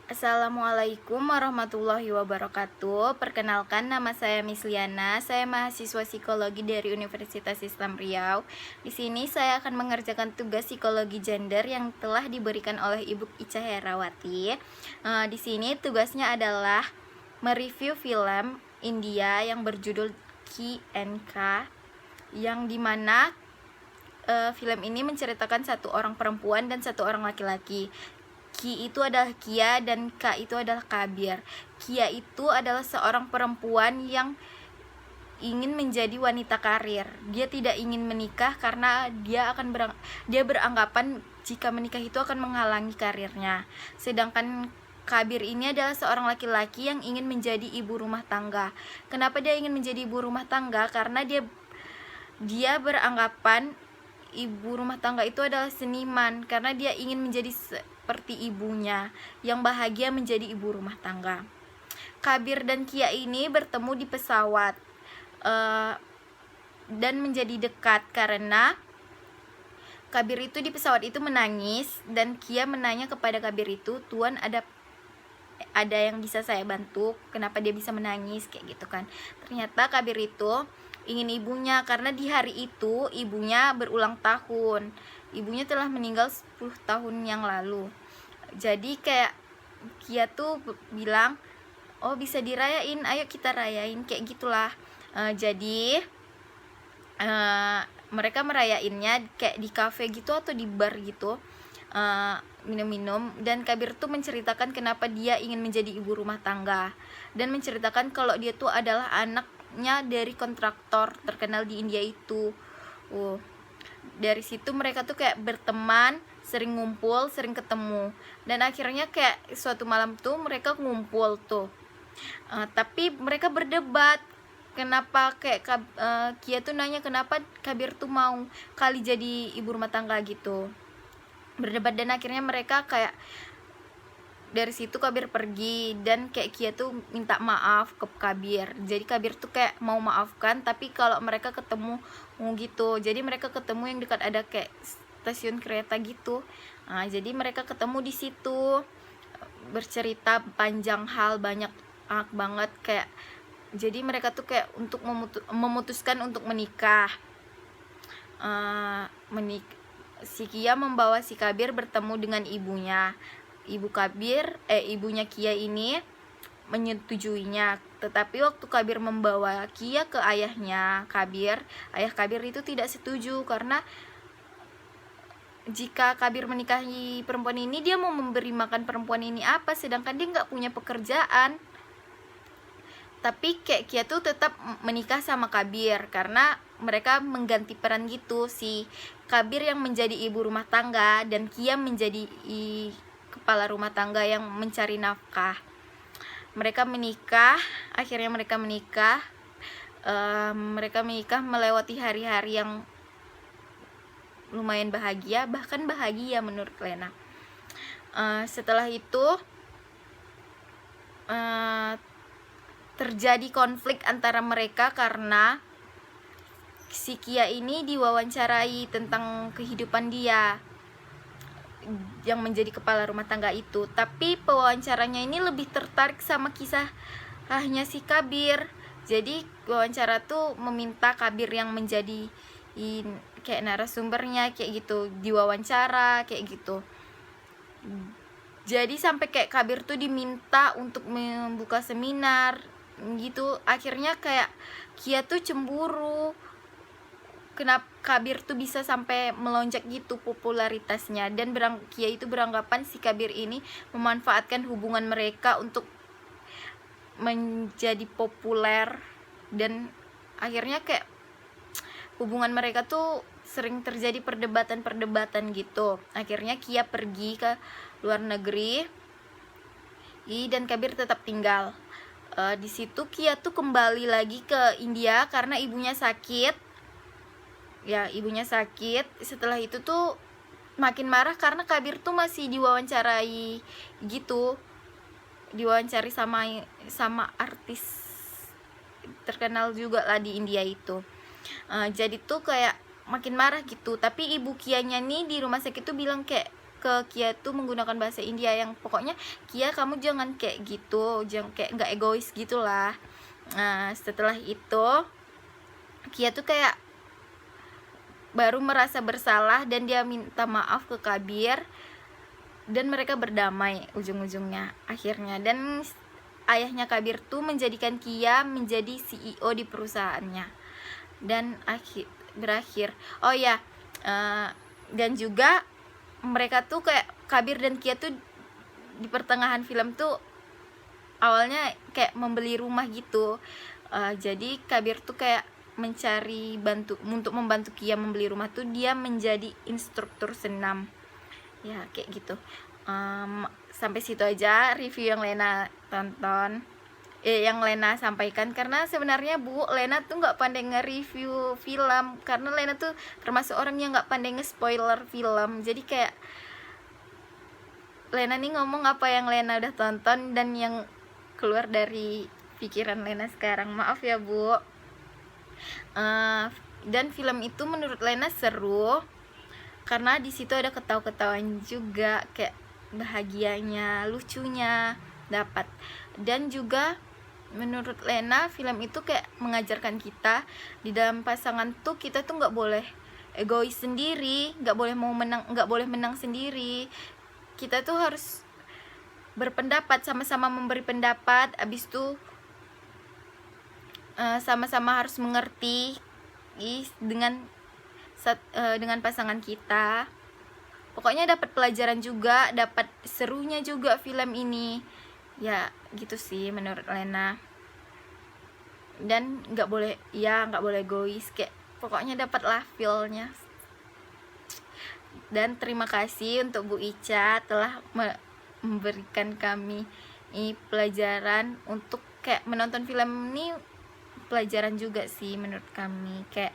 Assalamualaikum warahmatullahi wabarakatuh. Perkenalkan, nama saya Miss Liana. Saya mahasiswa psikologi dari Universitas Islam Riau. Di sini saya akan mengerjakan tugas psikologi gender yang telah diberikan oleh Ibu Ica Herawati. Di sini tugasnya adalah mereview film India yang berjudul Ki and Ka, yang dimana film ini menceritakan satu orang perempuan dan satu orang laki-laki. Ki itu adalah Kia dan Ka itu adalah Kabir. Kia itu adalah seorang perempuan yang ingin menjadi wanita karir. Dia tidak ingin menikah karena dia beranggapan jika menikah itu akan menghalangi karirnya. Sedangkan Kabir ini adalah seorang laki-laki yang ingin menjadi ibu rumah tangga. Kenapa dia ingin menjadi ibu rumah tangga? Karena dia beranggapan ibu rumah tangga itu adalah seniman, karena dia ingin menjadi seperti ibunya yang bahagia menjadi ibu rumah tangga. Kabir dan Kia ini bertemu di pesawat dan menjadi dekat karena Kabir itu di pesawat itu menangis dan Kia menanya kepada Kabir itu, "Tuan, ada yang bisa saya bantu? Kenapa dia bisa menangis?" kayak gitu kan. Ternyata Kabir itu ingin ibunya, karena di hari itu ibunya berulang tahun. Ibunya telah meninggal 10 tahun yang lalu. Jadi kayak Kia tuh bilang, "Oh, bisa dirayain, ayo kita rayain," kayak gitulah. Jadi mereka merayainnya kayak di cafe gitu atau di bar gitu, minum-minum, dan Kabir tuh menceritakan kenapa dia ingin menjadi ibu rumah tangga dan menceritakan kalau dia tuh adalah anaknya dari kontraktor terkenal di India itu. Dari situ mereka tuh kayak berteman, sering ngumpul, sering ketemu, dan akhirnya kayak suatu malam tuh mereka ngumpul tuh. Tapi mereka berdebat. Kenapa Kia tuh nanya kenapa Kabir tuh mau kali jadi ibu rumah tangga gitu. Berdebat dan akhirnya mereka kayak dari situ Kabir pergi dan kayak Kia tuh minta maaf ke Kabir. Jadi Kabir tuh kayak mau maafkan, tapi kalau mereka ketemu gitu. Jadi mereka ketemu yang dekat ada kayak stasiun kereta gitu. Jadi mereka ketemu di situ, bercerita panjang hal banyak banget kayak. Jadi mereka tuh kayak untuk memutuskan untuk menikah. Si Kia membawa si Kabir bertemu dengan ibunya. Ibunya Kia ini menyetujuinya. Tetapi waktu Kabir membawa Kia ke ayahnya Kabir, ayah Kabir itu tidak setuju karena jika Kabir menikahi perempuan ini, dia mau memberi makan perempuan ini apa, sedangkan dia nggak punya pekerjaan. Tapi kayak Kia tuh tetap menikah sama Kabir karena mereka mengganti peran gitu. Si Kabir yang menjadi ibu rumah tangga dan Kia menjadi kepala rumah tangga yang mencari nafkah. Mereka menikah, akhirnya mereka menikah. Mereka menikah melewati hari-hari yang lumayan bahagia, bahkan bahagia menurut Lena. Setelah itu terjadi konflik antara mereka karena si Kia ini diwawancarai tentang kehidupan dia yang menjadi kepala rumah tangga itu. Tapi pewawancaranya ini lebih tertarik sama kisahnya si Kabir. Jadi wawancara tuh meminta Kabir yang menjadi kayak narasumbernya kayak gitu, diwawancara kayak gitu. Jadi sampai kayak Kabir tuh diminta untuk membuka seminar gitu. Akhirnya kayak Kia tuh cemburu kenapa Kabir tuh bisa sampai melonjak gitu popularitasnya, dan Kia itu beranggapan si Kabir ini memanfaatkan hubungan mereka untuk menjadi populer, dan akhirnya kayak hubungan mereka tuh sering terjadi perdebatan gitu. Akhirnya Kia pergi ke luar negeri dan Kabir tetap tinggal. Di situ Kia tuh kembali lagi ke India karena ibunya sakit. Ibunya sakit. Setelah itu tuh makin marah karena Kabir tuh masih diwawancarai gitu. Diwawancari sama artis terkenal juga lah di India itu. Jadi tuh kayak makin marah gitu. Tapi ibu Kianya nih di rumah sakit tuh bilang kayak, ke Kia tuh menggunakan bahasa India yang pokoknya Kia kamu jangan kayak gitu, jangan kayak nggak egois gitulah. Nah setelah itu Kia tuh kayak baru merasa bersalah dan dia minta maaf ke Kabir dan mereka berdamai ujung-ujungnya akhirnya. Dan ayahnya Kabir tuh menjadikan Kia menjadi CEO di perusahaannya dan berakhir. Oh ya, dan juga mereka tuh kayak Kabir dan Kia tuh di pertengahan film tuh awalnya kayak membeli rumah gitu. Jadi Kabir tuh kayak mencari untuk membantu Kia membeli rumah tuh dia menjadi instruktur senam ya kayak gitu. Sampai situ aja review yang Lena tonton, yang Lena sampaikan. Karena sebenarnya Bu, Lena tuh nggak pandai nge-review film, karena Lena tuh termasuk orang yang nggak pandai nge-spoiler film. Jadi kayak Lena nih ngomong apa yang Lena udah tonton dan yang keluar dari pikiran Lena sekarang. Maaf ya Bu. Dan film itu menurut Lena seru karena di situ ada ketawa-ketawaan juga, kayak bahagianya, lucunya dapat. Dan juga menurut Lena film itu kayak mengajarkan kita di dalam pasangan tuh kita tuh nggak boleh egois sendiri, nggak boleh menang sendiri. Kita tuh harus berpendapat, sama-sama memberi pendapat, abis itu sama-sama harus mengerti dengan pasangan kita. Pokoknya dapat pelajaran juga, dapat serunya juga film ini ya gitu sih menurut Lena. Dan nggak boleh egois, kayak pokoknya dapatlah feel-nya. Dan terima kasih untuk Bu Ica telah memberikan kami pelajaran untuk kayak menonton film ini, pelajaran juga sih menurut kami, kayak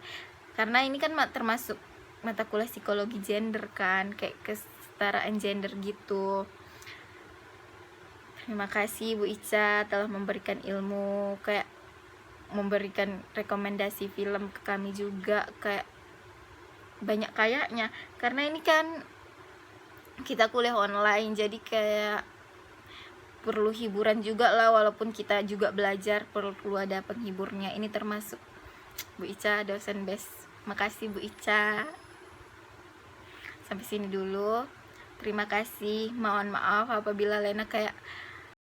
karena ini kan termasuk mata kuliah psikologi gender kan, kayak kesetaraan gender gitu. Terima kasih Bu Ica telah memberikan ilmu, kayak memberikan rekomendasi film ke kami juga, kayak banyak kayaknya. Karena ini kan kita kuliah online, jadi kayak perlu hiburan juga lah, walaupun kita juga belajar perlu ada penghiburnya. Ini termasuk Bu Ica dosen best. Makasih Bu Ica. Sampai sini dulu. Terima kasih. Mohon maaf apabila Lena kayak